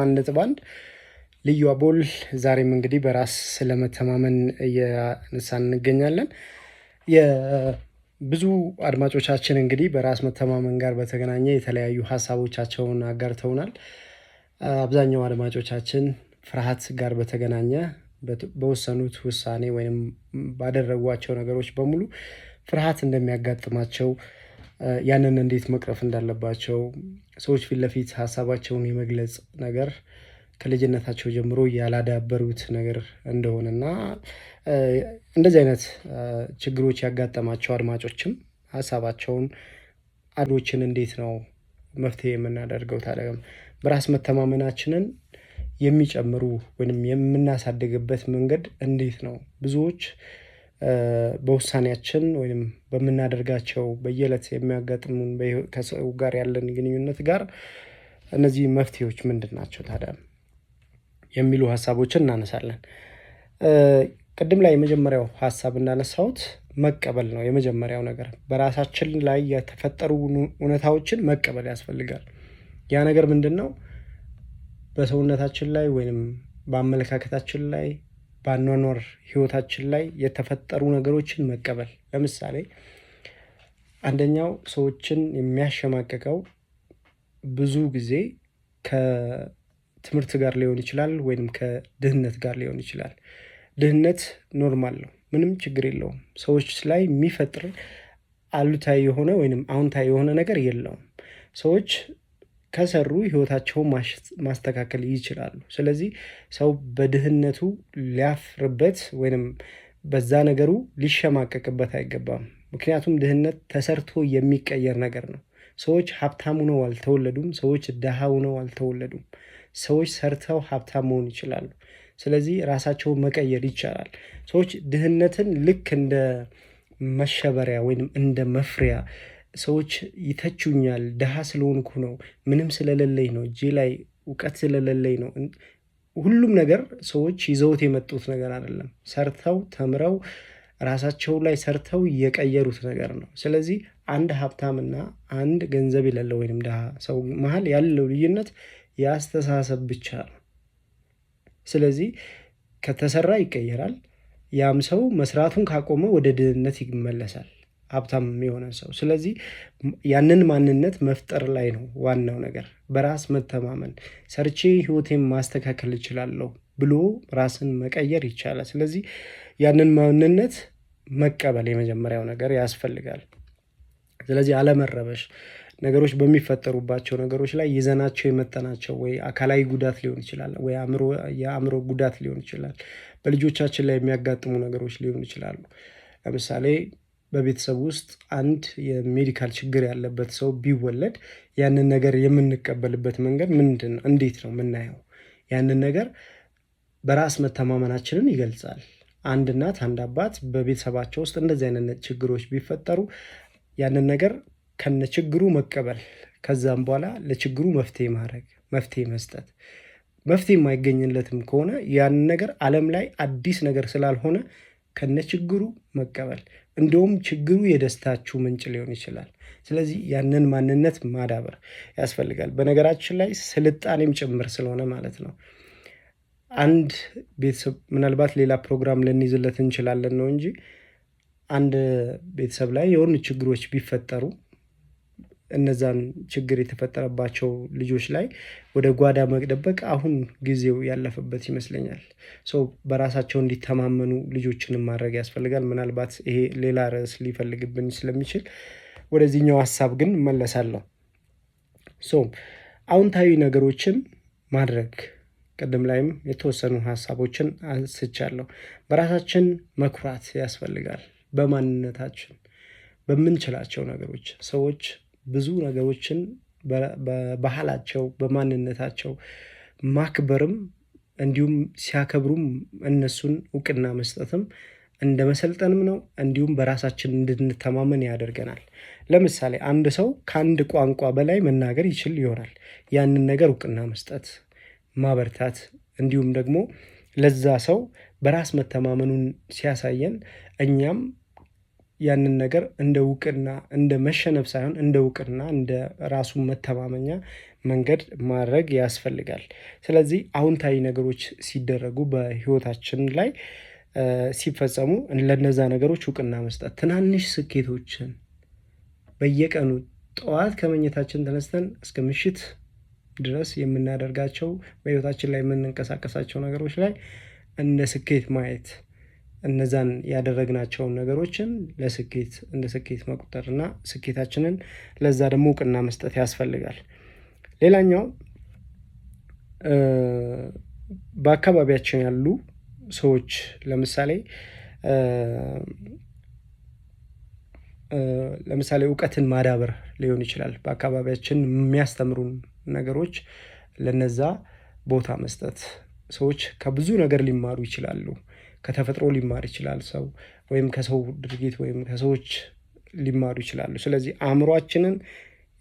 1.1 ልዩ አቦል ዛሬም እንግዲህ በራስ ስለመተማመን እያነሳን እንገኛለን። የብዙ አድማጮቻችን እንግዲህ በራስ መተማመን ጋር በተገናኘ የተለያዩ ሀሳቦቻቸውን አጋርተውናል። አብዛኛው አድማጮቻችን ፍርሃት ጋር በተገናኘ በወሰኑት ውሳኔ ወይም ባደረጓቸው ነገሮች በሙሉ ፍርሃት እንደሚያጋጥማቸው፣ ያንን እንዴት መቅረፍ እንዳለባቸው፣ ሰዎች ፊት ለፊት ሀሳባቸውን የመግለጽ ነገር ከልጅነታቸው ጀምሮ ያላዳበሩት ነገር እንደሆነና እንደዚህ አይነት ችግሮች ያጋጠማቸው አድማጮችም ሀሳባቸውን አድሮችን እንዴት ነው መፍትሄ የምናደርገው? ታዲያ በራስ መተማመናችንን የሚጨምሩ ወይም የምናሳድግበት መንገድ እንዴት ነው? ብዙዎች በውሳኔያችን ወይም በምናደርጋቸው በየዕለት የሚያጋጥሙን ከሰው ጋር ያለን ግንኙነት ጋር እነዚህ መፍትሄዎች ምንድን ናቸው ታዲያ የሚሉ ሀሳቦችን እናነሳለን። ቅድም ላይ የመጀመሪያው ሀሳብ እንዳነሳሁት መቀበል ነው። የመጀመሪያው ነገር በራሳችን ላይ የተፈጠሩ እውነታዎችን መቀበል ያስፈልጋል። ያ ነገር ምንድን ነው? በሰውነታችን ላይ ወይም በአመለካከታችን ላይ በአኗኗር ህይወታችን ላይ የተፈጠሩ ነገሮችን መቀበል። ለምሳሌ አንደኛው ሰዎችን የሚያሸማቅቀው ብዙ ጊዜ ከትምህርት ጋር ሊሆን ይችላል ወይም ከድህነት ጋር ሊሆን ይችላል። ድህነት ኖርማል ነው፣ ምንም ችግር የለውም። ሰዎች ላይ የሚፈጥር አሉታዊ የሆነ ወይም አዎንታዊ የሆነ ነገር የለውም። ሰዎች ከሰሩ ህይወታቸውን ማስተካከል ይችላሉ። ስለዚህ ሰው በድህነቱ ሊያፍርበት ወይም በዛ ነገሩ ሊሸማቀቅበት አይገባም። ምክንያቱም ድህነት ተሰርቶ የሚቀየር ነገር ነው። ሰዎች ሀብታም ሆነው አልተወለዱም። ሰዎች ድሃ ሆነው አልተወለዱም። ሰዎች ሰርተው ሀብታም መሆን ይችላሉ። ስለዚህ ራሳቸውን መቀየር ይቻላል። ሰዎች ድህነትን ልክ እንደ መሸበሪያ ወይም እንደ መፍሪያ፣ ሰዎች ይተቹኛል፣ ድሃ ስለሆንኩ ነው፣ ምንም ስለሌለኝ ነው፣ እጄ ላይ እውቀት ስለሌለኝ ነው። ሁሉም ነገር ሰዎች ይዘውት የመጡት ነገር አይደለም። ሰርተው ተምረው ራሳቸው ላይ ሰርተው የቀየሩት ነገር ነው። ስለዚህ አንድ ሀብታምና አንድ ገንዘብ የሌለው ወይም ድሃ ሰው መሀል ያለው ልዩነት የአስተሳሰብ ብቻ ነው። ስለዚህ ከተሰራ ይቀየራል። ያም ሰው መስራቱን ካቆመ ወደ ድህነት ይመለሳል፣ ሀብታም የሆነ ሰው። ስለዚህ ያንን ማንነት መፍጠር ላይ ነው ዋናው ነገር። በራስ መተማመን፣ ሰርቼ ህይወቴን ማስተካከል እችላለሁ ብሎ ራስን መቀየር ይቻላል። ስለዚህ ያንን ማንነት መቀበል የመጀመሪያው ነገር ያስፈልጋል። ስለዚህ አለመረበሽ፣ ነገሮች በሚፈጠሩባቸው ነገሮች ላይ ይዘናቸው የመጠናቸው ወይ አካላዊ ጉዳት ሊሆን ይችላል ወይ የአእምሮ ጉዳት ሊሆን ይችላል። በልጆቻችን ላይ የሚያጋጥሙ ነገሮች ሊሆኑ ይችላሉ። ለምሳሌ በቤተሰብ ውስጥ አንድ የሜዲካል ችግር ያለበት ሰው ቢወለድ ያንን ነገር የምንቀበልበት መንገድ ምንድን ነው? እንዴት ነው የምናየው? ያንን ነገር በራስ መተማመናችንን ይገልጻል። አንድ እናት አንድ አባት በቤተሰባቸው ውስጥ እንደዚህ አይነት ችግሮች ቢፈጠሩ ያንን ነገር ከነ ችግሩ መቀበል፣ ከዛም በኋላ ለችግሩ መፍትሄ ማድረግ፣ መፍትሄ መስጠት። መፍትሄ የማይገኝለትም ከሆነ ያንን ነገር ዓለም ላይ አዲስ ነገር ስላልሆነ ከነ ችግሩ መቀበል። እንዲሁም ችግሩ የደስታችሁ ምንጭ ሊሆን ይችላል። ስለዚህ ያንን ማንነት ማዳበር ያስፈልጋል። በነገራችን ላይ ስልጣኔም ጭምር ስለሆነ ማለት ነው። አንድ ቤተሰብ ምናልባት ሌላ ፕሮግራም ልንይዝለት እንችላለን ነው እንጂ አንድ ቤተሰብ ላይ የሆኑ ችግሮች ቢፈጠሩ እነዛን ችግር የተፈጠረባቸው ልጆች ላይ ወደ ጓዳ መደበቅ አሁን ጊዜው ያለፈበት ይመስለኛል። ሰው በራሳቸው እንዲተማመኑ ልጆችንም ማድረግ ያስፈልጋል። ምናልባት ይሄ ሌላ ርዕስ ሊፈልግብን ስለሚችል ወደዚህኛው ሀሳብ ግን እመለሳለሁ። አዎንታዊ ነገሮችን ማድረግ፣ ቅድም ላይም የተወሰኑ ሀሳቦችን አንስቻለሁ። በራሳችን መኩራት ያስፈልጋል። በማንነታችን በምንችላቸው ነገሮች ሰዎች ብዙ ነገሮችን በባህላቸው በማንነታቸው ማክበርም እንዲሁም ሲያከብሩም እነሱን እውቅና መስጠትም እንደ መሰልጠንም ነው። እንዲሁም በራሳችን እንድንተማመን ያደርገናል። ለምሳሌ አንድ ሰው ከአንድ ቋንቋ በላይ መናገር ይችል ይሆናል። ያንን ነገር እውቅና መስጠት፣ ማበርታት እንዲሁም ደግሞ ለዛ ሰው በራስ መተማመኑን ሲያሳየን እኛም ያንን ነገር እንደ እውቅና እንደ መሸነፍ ሳይሆን እንደ እውቅና እንደ ራሱን መተማመኛ መንገድ ማድረግ ያስፈልጋል። ስለዚህ አዎንታዊ ነገሮች ሲደረጉ በህይወታችን ላይ ሲፈጸሙ ለነዛ ነገሮች እውቅና መስጠት፣ ትናንሽ ስኬቶችን በየቀኑ ጠዋት ከመኝታችን ተነስተን እስከ ምሽት ድረስ የምናደርጋቸው በህይወታችን ላይ የምንንቀሳቀሳቸው ነገሮች ላይ እንደ ስኬት ማየት፣ እነዛን ያደረግናቸውን ነገሮችን ለስኬት እንደ ስኬት መቁጠር እና ስኬታችንን ለዛ ደግሞ እውቅና መስጠት ያስፈልጋል። ሌላኛው በአካባቢያችን ያሉ ሰዎች ለምሳሌ እውቀትን ማዳበር ሊሆን ይችላል። በአካባቢያችን የሚያስተምሩን ነገሮች ለነዛ ቦታ መስጠት። ሰዎች ከብዙ ነገር ሊማሩ ይችላሉ። ከተፈጥሮ ሊማር ይችላል ሰው፣ ወይም ከሰው ድርጊት ወይም ከሰዎች ሊማሩ ይችላሉ። ስለዚህ አእምሯችንን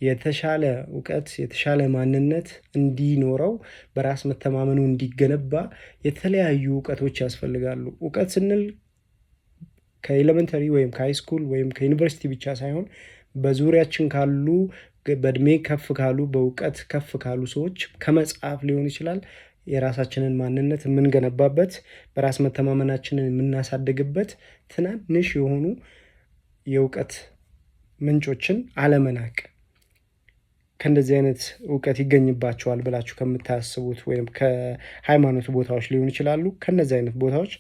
የተሻለ እውቀት የተሻለ ማንነት እንዲኖረው በራስ መተማመኑ እንዲገነባ የተለያዩ እውቀቶች ያስፈልጋሉ። እውቀት ስንል ከኤሌመንተሪ ወይም ከሃይስኩል ወይም ከዩኒቨርሲቲ ብቻ ሳይሆን በዙሪያችን ካሉ በእድሜ ከፍ ካሉ በእውቀት ከፍ ካሉ ሰዎች ከመጽሐፍ ሊሆን ይችላል የራሳችንን ማንነት የምንገነባበት በራስ መተማመናችንን የምናሳድግበት ትናንሽ የሆኑ የእውቀት ምንጮችን አለመናቅ። ከእንደዚህ አይነት እውቀት ይገኝባቸዋል ብላችሁ ከምታስቡት ወይም ከሃይማኖት ቦታዎች ሊሆኑ ይችላሉ ከእነዚህ አይነት ቦታዎች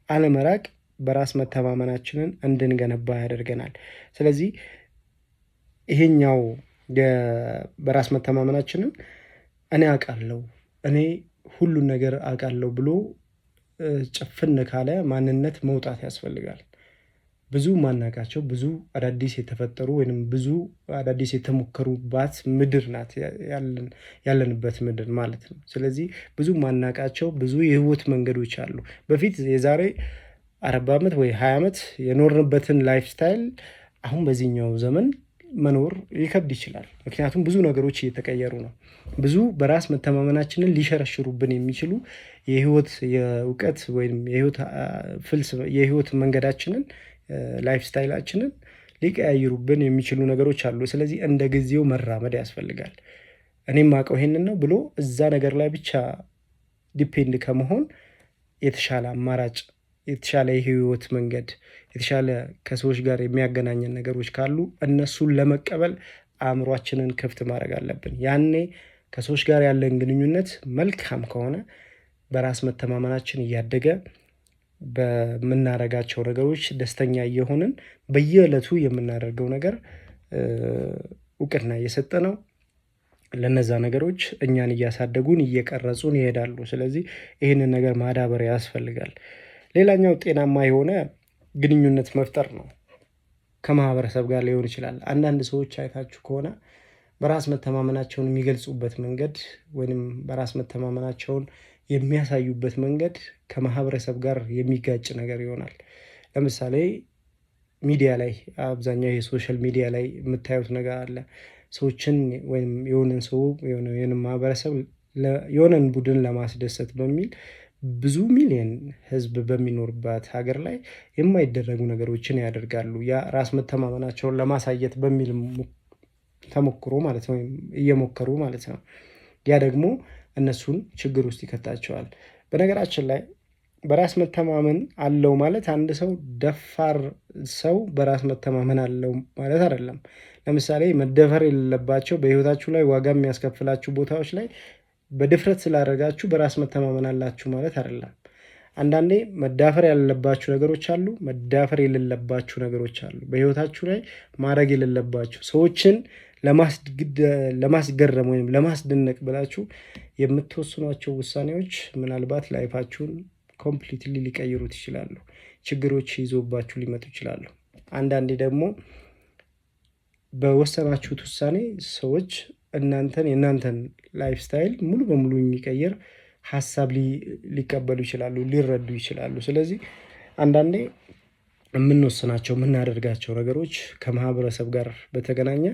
አለመራቅ በራስ መተማመናችንን እንድንገነባ ያደርገናል። ስለዚህ ይሄኛው በራስ መተማመናችንን እኔ አውቃለሁ እኔ ሁሉን ነገር አውቃለሁ ብሎ ጭፍን ካለ ማንነት መውጣት ያስፈልጋል። ብዙ ማናቃቸው ብዙ አዳዲስ የተፈጠሩ ወይም ብዙ አዳዲስ የተሞከሩባት ምድር ናት ያለንበት ምድር ማለት ነው። ስለዚህ ብዙ ማናቃቸው ብዙ የህይወት መንገዶች አሉ። በፊት የዛሬ 40 ዓመት ወይ 20 ዓመት የኖርንበትን ላይፍ ስታይል አሁን በዚህኛው ዘመን መኖር ሊከብድ ይችላል። ምክንያቱም ብዙ ነገሮች እየተቀየሩ ነው። ብዙ በራስ መተማመናችንን ሊሸረሽሩብን የሚችሉ የእውቀት ወይም የህይወት መንገዳችንን ላይፍ ስታይላችንን ሊቀያይሩብን የሚችሉ ነገሮች አሉ። ስለዚህ እንደ ጊዜው መራመድ ያስፈልጋል። እኔም አውቀው ይሄንን ነው ብሎ እዛ ነገር ላይ ብቻ ዲፔንድ ከመሆን የተሻለ አማራጭ የተሻለ የህይወት መንገድ የተሻለ ከሰዎች ጋር የሚያገናኘን ነገሮች ካሉ እነሱን ለመቀበል አእምሯችንን ክፍት ማድረግ አለብን። ያኔ ከሰዎች ጋር ያለን ግንኙነት መልካም ከሆነ በራስ መተማመናችን እያደገ በምናደርጋቸው ነገሮች ደስተኛ እየሆንን በየዕለቱ የምናደርገው ነገር እውቅና እየሰጠነው ለነዛ ነገሮች እኛን እያሳደጉን እየቀረጹን ይሄዳሉ። ስለዚህ ይህንን ነገር ማዳበር ያስፈልጋል። ሌላኛው ጤናማ የሆነ ግንኙነት መፍጠር ነው። ከማህበረሰብ ጋር ሊሆን ይችላል። አንዳንድ ሰዎች አይታችሁ ከሆነ በራስ መተማመናቸውን የሚገልጹበት መንገድ ወይም በራስ መተማመናቸውን የሚያሳዩበት መንገድ ከማህበረሰብ ጋር የሚጋጭ ነገር ይሆናል። ለምሳሌ ሚዲያ ላይ አብዛኛው የሶሻል ሚዲያ ላይ የምታዩት ነገር አለ። ሰዎችን ወይም የሆነን ሰው የሆነን ማህበረሰብ የሆነን ቡድን ለማስደሰት በሚል ብዙ ሚሊዮን ህዝብ በሚኖርባት ሀገር ላይ የማይደረጉ ነገሮችን ያደርጋሉ። ያ ራስ መተማመናቸውን ለማሳየት በሚል ተሞክሮ ማለት ነው፣ እየሞከሩ ማለት ነው። ያ ደግሞ እነሱን ችግር ውስጥ ይከታቸዋል። በነገራችን ላይ በራስ መተማመን አለው ማለት አንድ ሰው ደፋር ሰው በራስ መተማመን አለው ማለት አይደለም። ለምሳሌ መደፈር የሌለባቸው በህይወታችሁ ላይ ዋጋ የሚያስከፍላችሁ ቦታዎች ላይ በድፍረት ስላደረጋችሁ በራስ መተማመን አላችሁ ማለት አይደለም። አንዳንዴ መዳፈር ያለባችሁ ነገሮች አሉ፣ መዳፈር የሌለባችሁ ነገሮች አሉ። በህይወታችሁ ላይ ማድረግ የሌለባችሁ ሰዎችን ለማስገረም ወይም ለማስደነቅ ብላችሁ የምትወስኗቸው ውሳኔዎች ምናልባት ላይፋችሁን ኮምፕሊትሊ ሊቀይሩት ይችላሉ። ችግሮች ይዞባችሁ ሊመጡ ይችላሉ። አንዳንዴ ደግሞ በወሰናችሁት ውሳኔ ሰዎች የእናንተን ላይፍ ስታይል ሙሉ በሙሉ የሚቀይር ሀሳብ ሊቀበሉ ይችላሉ፣ ሊረዱ ይችላሉ። ስለዚህ አንዳንዴ የምንወስናቸው የምናደርጋቸው ነገሮች ከማህበረሰብ ጋር በተገናኘ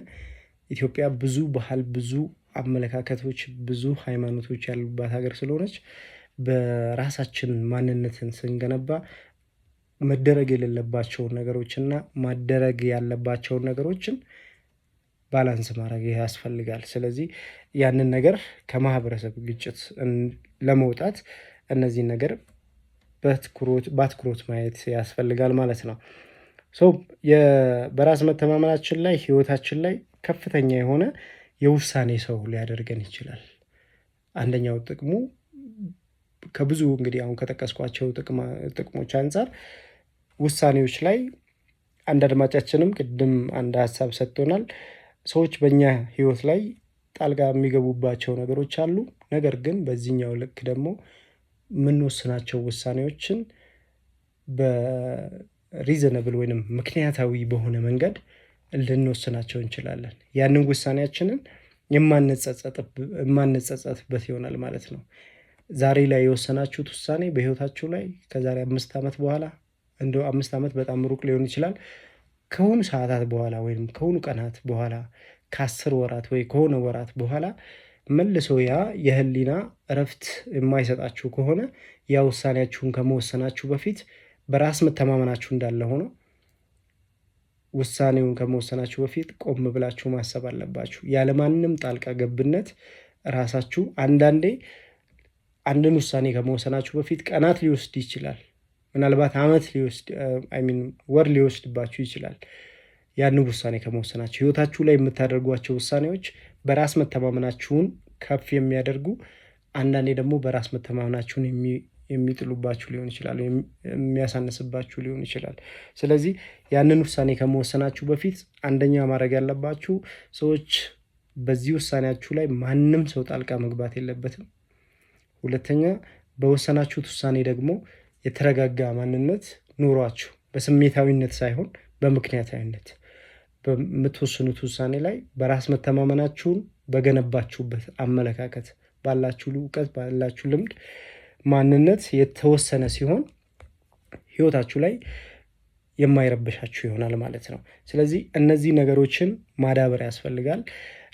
ኢትዮጵያ ብዙ ባህል፣ ብዙ አመለካከቶች፣ ብዙ ሃይማኖቶች ያሉባት ሀገር ስለሆነች በራሳችን ማንነትን ስንገነባ መደረግ የሌለባቸውን ነገሮችና ማደረግ ያለባቸውን ነገሮችን ባላንስ ማድረግ ያስፈልጋል። ስለዚህ ያንን ነገር ከማህበረሰብ ግጭት ለመውጣት እነዚህን ነገር በአትኩሮት ማየት ያስፈልጋል ማለት ነው። በራስ መተማመናችን ላይ ህይወታችን ላይ ከፍተኛ የሆነ የውሳኔ ሰው ሊያደርገን ይችላል። አንደኛው ጥቅሙ ከብዙ እንግዲህ አሁን ከጠቀስኳቸው ጥቅሞች አንጻር ውሳኔዎች ላይ አንድ አድማጫችንም ቅድም አንድ ሀሳብ ሰጥቶናል። ሰዎች በእኛ ህይወት ላይ ጣልቃ የሚገቡባቸው ነገሮች አሉ። ነገር ግን በዚህኛው ልክ ደግሞ የምንወስናቸው ውሳኔዎችን በሪዘነብል ወይንም ምክንያታዊ በሆነ መንገድ ልንወስናቸው እንችላለን። ያንን ውሳኔያችንን የማንጸጸትበት ይሆናል ማለት ነው። ዛሬ ላይ የወሰናችሁት ውሳኔ በህይወታችሁ ላይ ከዛሬ 5 ዓመት በኋላ እንደው 5 ዓመት በጣም ሩቅ ሊሆን ይችላል። ከሆኑ ሰዓታት በኋላ ወይም ከሆኑ ቀናት በኋላ ከ10 ወራት ወይ ከሆነ ወራት በኋላ መልሶ ያ የህሊና እረፍት የማይሰጣችሁ ከሆነ ያ ውሳኔያችሁን ከመወሰናችሁ በፊት በራስ መተማመናችሁ እንዳለ ሆኖ ውሳኔውን ከመወሰናችሁ በፊት ቆም ብላችሁ ማሰብ አለባችሁ። ያለማንም ጣልቃ ገብነት ራሳችሁ አንዳንዴ አንድን ውሳኔ ከመወሰናችሁ በፊት ቀናት ሊወስድ ይችላል። ምናልባት ዓመት ወር ሊወስድባችሁ ይችላል። ያን ውሳኔ ከመወሰናችሁ ህይወታችሁ ላይ የምታደርጓቸው ውሳኔዎች በራስ መተማመናችሁን ከፍ የሚያደርጉ አንዳንዴ ደግሞ በራስ መተማመናችሁን የሚጥሉባችሁ ሊሆን ይችላል፣ የሚያሳንስባችሁ ሊሆን ይችላል። ስለዚህ ያንን ውሳኔ ከመወሰናችሁ በፊት አንደኛ ማድረግ ያለባችሁ ሰዎች በዚህ ውሳኔያችሁ ላይ ማንም ሰው ጣልቃ መግባት የለበትም። ሁለተኛ በወሰናችሁት ውሳኔ ደግሞ የተረጋጋ ማንነት ኑሯችሁ በስሜታዊነት ሳይሆን በምክንያታዊነት በምትወስኑት ውሳኔ ላይ በራስ መተማመናችሁን በገነባችሁበት አመለካከት ባላችሁ እውቀት ባላችሁ ልምድ ማንነት የተወሰነ ሲሆን ህይወታችሁ ላይ የማይረብሻችሁ ይሆናል ማለት ነው። ስለዚህ እነዚህ ነገሮችን ማዳበር ያስፈልጋል።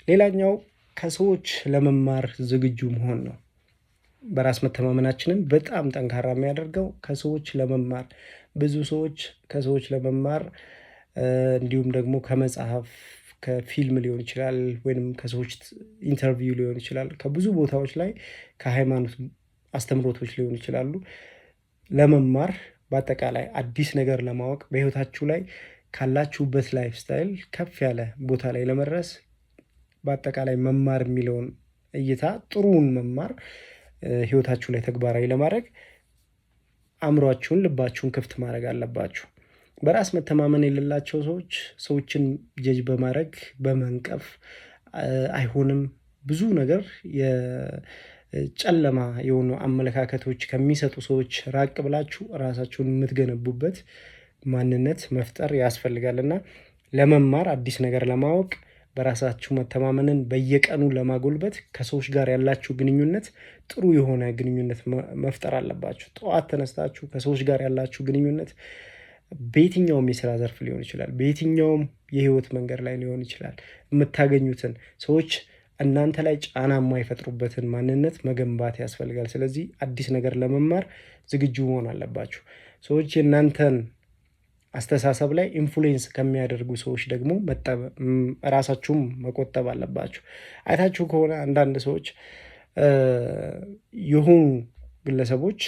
ሌላኛው ከሰዎች ለመማር ዝግጁ መሆን ነው። በራስ መተማመናችንን በጣም ጠንካራ የሚያደርገው ከሰዎች ለመማር ብዙ ሰዎች ከሰዎች ለመማር እንዲሁም ደግሞ ከመጽሐፍ ከፊልም ሊሆን ይችላል ወይም ከሰዎች ኢንተርቪው ሊሆን ይችላል ከብዙ ቦታዎች ላይ ከሃይማኖት አስተምሮቶች ሊሆን ይችላሉ ለመማር በአጠቃላይ አዲስ ነገር ለማወቅ በህይወታችሁ ላይ ካላችሁበት ላይፍ ስታይል ከፍ ያለ ቦታ ላይ ለመድረስ በአጠቃላይ መማር የሚለውን እይታ ጥሩውን መማር ህይወታችሁ ላይ ተግባራዊ ለማድረግ አእምሯችሁን ልባችሁን ክፍት ማድረግ አለባችሁ። በራስ መተማመን የሌላቸው ሰዎችን ጀጅ በማድረግ በመንቀፍ አይሆንም ብዙ ነገር የጨለማ የሆኑ አመለካከቶች ከሚሰጡ ሰዎች ራቅ ብላችሁ ራሳችሁን የምትገነቡበት ማንነት መፍጠር ያስፈልጋልና ለመማር አዲስ ነገር ለማወቅ በራሳችሁ መተማመንን በየቀኑ ለማጎልበት ከሰዎች ጋር ያላችሁ ግንኙነት ጥሩ የሆነ ግንኙነት መፍጠር አለባችሁ። ጠዋት ተነስታችሁ ከሰዎች ጋር ያላችሁ ግንኙነት በየትኛውም የስራ ዘርፍ ሊሆን ይችላል፣ በየትኛውም የህይወት መንገድ ላይ ሊሆን ይችላል። የምታገኙትን ሰዎች እናንተ ላይ ጫና የማይፈጥሩበትን ማንነት መገንባት ያስፈልጋል። ስለዚህ አዲስ ነገር ለመማር ዝግጁ መሆን አለባችሁ። ሰዎች የእናንተን አስተሳሰብ ላይ ኢንፍሉዌንስ ከሚያደርጉ ሰዎች ደግሞ ራሳችሁም መቆጠብ አለባችሁ። አይታችሁ ከሆነ አንዳንድ ሰዎች የሆኑ ግለሰቦች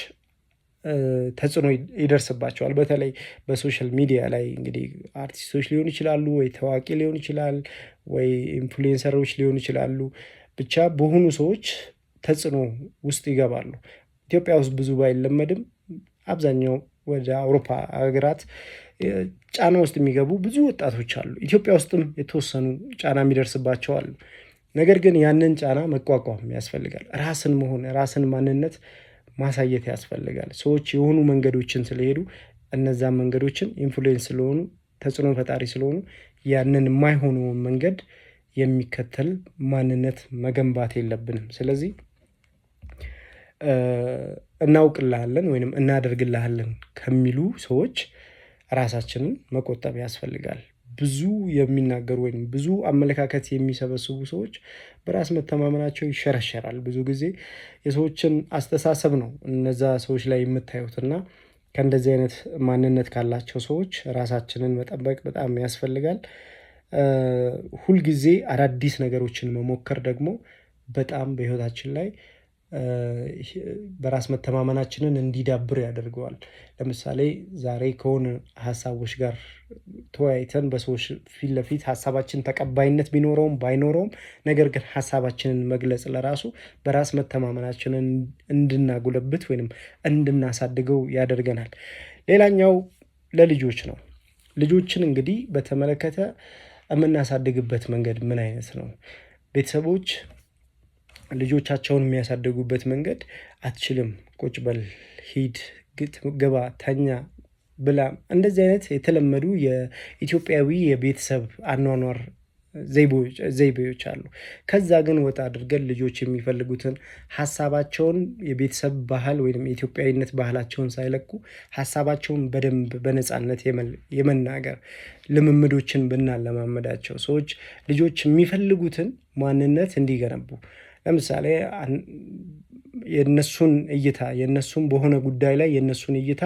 ተጽዕኖ ይደርስባቸዋል። በተለይ በሶሻል ሚዲያ ላይ እንግዲህ አርቲስቶች ሊሆኑ ይችላሉ፣ ወይ ታዋቂ ሊሆን ይችላል፣ ወይ ኢንፍሉዌንሰሮች ሊሆኑ ይችላሉ። ብቻ በሆኑ ሰዎች ተጽዕኖ ውስጥ ይገባሉ። ኢትዮጵያ ውስጥ ብዙ ባይለመድም አብዛኛው ወደ አውሮፓ ሀገራት ጫና ውስጥ የሚገቡ ብዙ ወጣቶች አሉ። ኢትዮጵያ ውስጥም የተወሰኑ ጫና የሚደርስባቸው አሉ። ነገር ግን ያንን ጫና መቋቋም ያስፈልጋል። ራስን ማንነት ማሳየት ያስፈልጋል። ሰዎች የሆኑ መንገዶችን ስለሄዱ እነዛን መንገዶችን ኢንፍሉዌንስ ስለሆኑ ተጽዕኖ ፈጣሪ ስለሆኑ ያንን የማይሆነውን መንገድ የሚከተል ማንነት መገንባት የለብንም። ስለዚህ እናውቅልሃለን ወይም እናደርግልሃለን ከሚሉ ሰዎች ራሳችንን መቆጠብ ያስፈልጋል። ብዙ የሚናገሩ ወይም ብዙ አመለካከት የሚሰበስቡ ሰዎች በራስ መተማመናቸው ይሸረሸራል። ብዙ ጊዜ የሰዎችን አስተሳሰብ ነው እነዛ ሰዎች ላይ የምታዩትና ከእንደዚህ አይነት ማንነት ካላቸው ሰዎች ራሳችንን መጠበቅ በጣም ያስፈልጋል። ሁልጊዜ አዳዲስ ነገሮችን መሞከር ደግሞ በጣም በህይወታችን ላይ በራስ መተማመናችንን እንዲዳብር ያደርገዋል። ለምሳሌ ዛሬ ከሆነ ሀሳቦች ጋር ተወያይተን በሰዎች ፊት ለፊት ሀሳባችን ተቀባይነት ቢኖረውም ባይኖረውም ነገር ግን ሀሳባችንን መግለጽ ለራሱ በራስ መተማመናችንን እንድናጎለብት ወይንም እንድናሳድገው ያደርገናል። ሌላኛው ለልጆች ነው። ልጆችን እንግዲህ በተመለከተ የምናሳድግበት መንገድ ምን አይነት ነው? ቤተሰቦች ልጆቻቸውን የሚያሳድጉበት መንገድ አትችልም፣ ቁጭ በል፣ ሂድ፣ ግባ፣ ተኛ፣ ብላ፣ እንደዚህ አይነት የተለመዱ የኢትዮጵያዊ የቤተሰብ አኗኗር ዘይቤዎች አሉ። ከዛ ግን ወጣ አድርገን ልጆች የሚፈልጉትን ሀሳባቸውን የቤተሰብ ባህል ወይም የኢትዮጵያዊነት ባህላቸውን ሳይለቁ ሀሳባቸውን በደንብ በነፃነት የመናገር ልምምዶችን ብናለማመዳቸው ሰዎች ልጆች የሚፈልጉትን ማንነት እንዲገነቡ ለምሳሌ የነሱን እይታ የነሱን በሆነ ጉዳይ ላይ የነሱን እይታ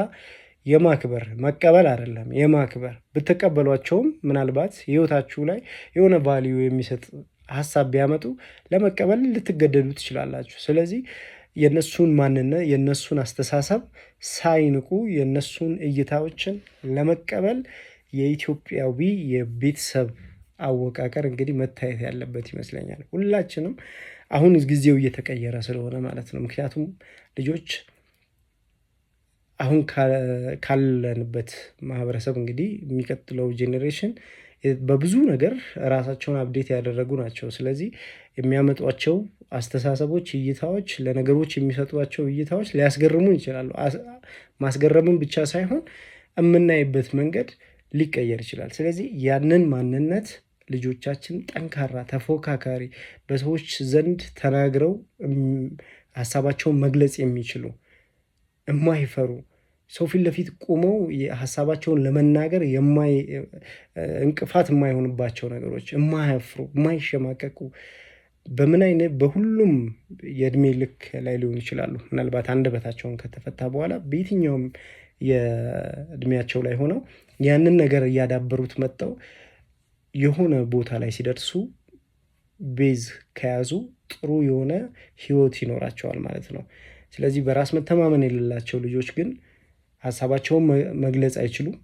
የማክበር መቀበል አይደለም የማክበር ብትቀበሏቸውም ምናልባት ህይወታችሁ ላይ የሆነ ቫልዩ የሚሰጥ ሀሳብ ቢያመጡ ለመቀበል ልትገደዱ ትችላላችሁ። ስለዚህ የነሱን ማንነት የነሱን አስተሳሰብ ሳይንቁ የነሱን እይታዎችን ለመቀበል የኢትዮጵያዊ የቤተሰብ አወቃቀር እንግዲህ መታየት ያለበት ይመስለኛል። ሁላችንም አሁን ጊዜው እየተቀየረ ስለሆነ ማለት ነው። ምክንያቱም ልጆች አሁን ካለንበት ማህበረሰብ እንግዲህ የሚቀጥለው ጄኔሬሽን በብዙ ነገር ራሳቸውን አፕዴት ያደረጉ ናቸው። ስለዚህ የሚያመጧቸው አስተሳሰቦች፣ እይታዎች፣ ለነገሮች የሚሰጧቸው እይታዎች ሊያስገርሙ ይችላሉ። ማስገረምን ብቻ ሳይሆን የምናይበት መንገድ ሊቀየር ይችላል። ስለዚህ ያንን ማንነት ልጆቻችን ጠንካራ ተፎካካሪ፣ በሰዎች ዘንድ ተናግረው ሀሳባቸውን መግለጽ የሚችሉ የማይፈሩ ሰው ፊት ለፊት ቆመው ሀሳባቸውን ለመናገር እንቅፋት የማይሆንባቸው ነገሮች፣ የማያፍሩ የማይሸማቀቁ በምን አይነት በሁሉም የእድሜ ልክ ላይ ሊሆኑ ይችላሉ። ምናልባት አንደበታቸውን ከተፈታ በኋላ በየትኛውም የእድሜያቸው ላይ ሆነው ያንን ነገር እያዳበሩት መጥተው የሆነ ቦታ ላይ ሲደርሱ ቤዝ ከያዙ ጥሩ የሆነ ህይወት ይኖራቸዋል ማለት ነው። ስለዚህ በራስ መተማመን የሌላቸው ልጆች ግን ሀሳባቸውን መግለጽ አይችሉም።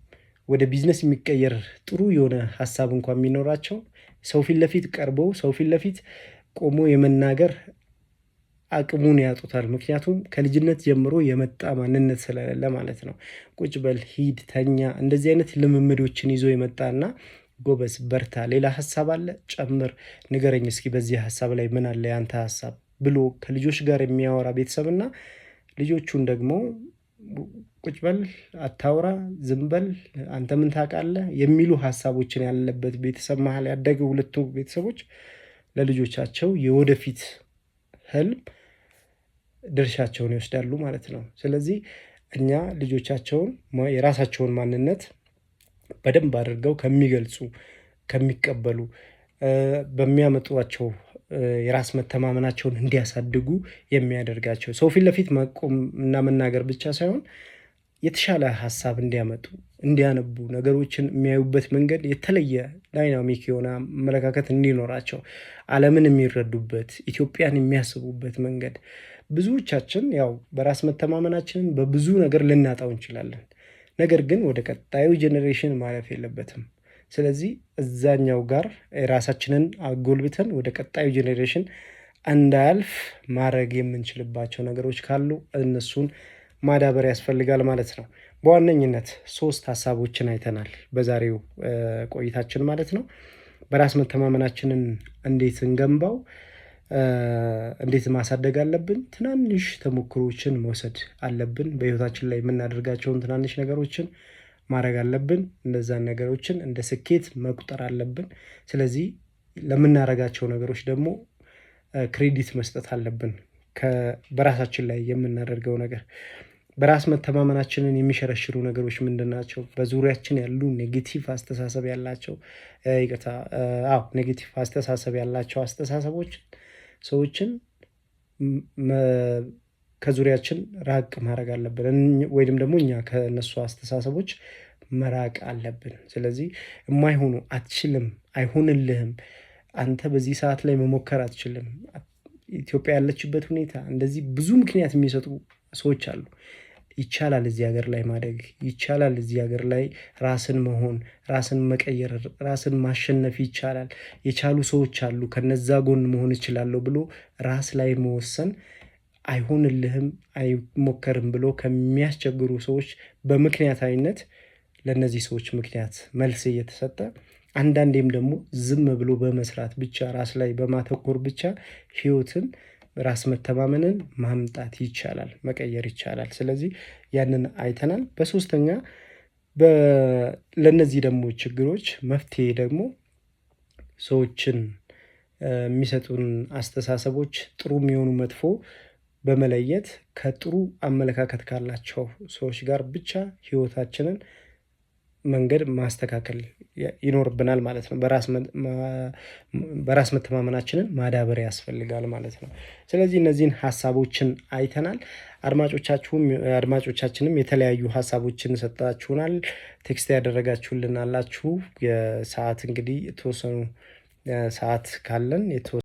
ወደ ቢዝነስ የሚቀየር ጥሩ የሆነ ሀሳብ እንኳን የሚኖራቸው ሰው ፊት ለፊት ቀርበው ሰው ፊት ለፊት ቆሞ የመናገር አቅሙን ያጡታል። ምክንያቱም ከልጅነት ጀምሮ የመጣ ማንነት ስለሌለ ማለት ነው። ቁጭ በል፣ ሂድ፣ ተኛ፣ እንደዚህ አይነት ልምምዶችን ይዞ የመጣና ጎበዝ፣ በርታ፣ ሌላ ሀሳብ አለ ጨምር፣ ንገረኝ እስኪ በዚህ ሀሳብ ላይ ምን አለ ያንተ ሀሳብ ብሎ ከልጆች ጋር የሚያወራ ቤተሰብና ልጆቹን ደግሞ ቁጭ በል፣ አታውራ፣ ዝም በል፣ አንተ ምን ታውቃለህ የሚሉ ሀሳቦችን ያለበት ቤተሰብ መሀል ያደገ ሁለቱ ቤተሰቦች ለልጆቻቸው የወደፊት ህልም ድርሻቸውን ይወስዳሉ ማለት ነው። ስለዚህ እኛ ልጆቻቸውን የራሳቸውን ማንነት በደንብ አድርገው ከሚገልጹ ከሚቀበሉ በሚያመጧቸው የራስ መተማመናቸውን እንዲያሳድጉ የሚያደርጋቸው ሰው ፊት ለፊት መቆም እና መናገር ብቻ ሳይሆን የተሻለ ሀሳብ እንዲያመጡ እንዲያነቡ ነገሮችን የሚያዩበት መንገድ የተለየ ዳይናሚክ የሆነ አመለካከት እንዲኖራቸው ዓለምን የሚረዱበት ኢትዮጵያን የሚያስቡበት መንገድ ብዙዎቻችን ያው በራስ መተማመናችንን በብዙ ነገር ልናጣው እንችላለን። ነገር ግን ወደ ቀጣዩ ጄኔሬሽን ማለፍ የለበትም። ስለዚህ እዛኛው ጋር ራሳችንን አጎልብተን ወደ ቀጣዩ ጄኔሬሽን እንዳያልፍ ማድረግ የምንችልባቸው ነገሮች ካሉ እነሱን ማዳበር ያስፈልጋል ማለት ነው። በዋነኝነት 3 ሀሳቦችን አይተናል በዛሬው ቆይታችን ማለት ነው። በራስ መተማመናችንን እንዴት እንገንባው፣ እንዴት ማሳደግ አለብን፣ ትናንሽ ተሞክሮችን መውሰድ አለብን፣ በህይወታችን ላይ የምናደርጋቸውን ትናንሽ ነገሮችን ማድረግ አለብን፣ እነዛን ነገሮችን እንደ ስኬት መቁጠር አለብን። ስለዚህ ለምናደርጋቸው ነገሮች ደግሞ ክሬዲት መስጠት አለብን። በራሳችን ላይ የምናደርገው ነገር በራስ መተማመናችንን የሚሸረሽሩ ነገሮች ምንድን ናቸው? በዙሪያችን ያሉ ኔጌቲቭ አስተሳሰብ ያላቸው ኔጌቲቭ አስተሳሰብ ያላቸው አስተሳሰቦች ሰዎችን ከዙሪያችን ራቅ ማድረግ አለብን፣ ወይም ደግሞ እኛ ከነሱ አስተሳሰቦች መራቅ አለብን። ስለዚህ የማይሆኑ አትችልም፣ አይሆንልህም፣ አንተ በዚህ ሰዓት ላይ መሞከር አትችልም፣ ኢትዮጵያ ያለችበት ሁኔታ እንደዚህ ብዙ ምክንያት የሚሰጡ ሰዎች አሉ። ይቻላል እዚህ ሀገር ላይ ማደግ ይቻላል። እዚህ ሀገር ላይ ራስን መሆን፣ ራስን መቀየር፣ ራስን ማሸነፍ ይቻላል። የቻሉ ሰዎች አሉ። ከነዛ ጎን መሆን እችላለሁ ብሎ ራስ ላይ መወሰን አይሆንልህም፣ አይሞከርም ብሎ ከሚያስቸግሩ ሰዎች በምክንያታዊነት ለእነዚህ ሰዎች ምክንያት መልስ እየተሰጠ አንዳንዴም ደግሞ ዝም ብሎ በመስራት ብቻ ራስ ላይ በማተኮር ብቻ ህይወትን ራስ መተማመንን ማምጣት ይቻላል፣ መቀየር ይቻላል። ስለዚህ ያንን አይተናል። በሶስተኛ ለእነዚህ ደግሞ ችግሮች መፍትሄ ደግሞ ሰዎችን የሚሰጡን አስተሳሰቦች ጥሩ የሚሆኑ መጥፎ በመለየት ከጥሩ አመለካከት ካላቸው ሰዎች ጋር ብቻ ህይወታችንን መንገድ ማስተካከል ይኖርብናል ማለት ነው። በራስ መተማመናችንን ማዳበር ያስፈልጋል ማለት ነው። ስለዚህ እነዚህን ሀሳቦችን አይተናል። አድማጮቻችንም የተለያዩ ሀሳቦችን ሰጣችሁናል። ቴክስት ያደረጋችሁልን አላችሁ። የሰዓት እንግዲህ የተወሰኑ ሰዓት ካለን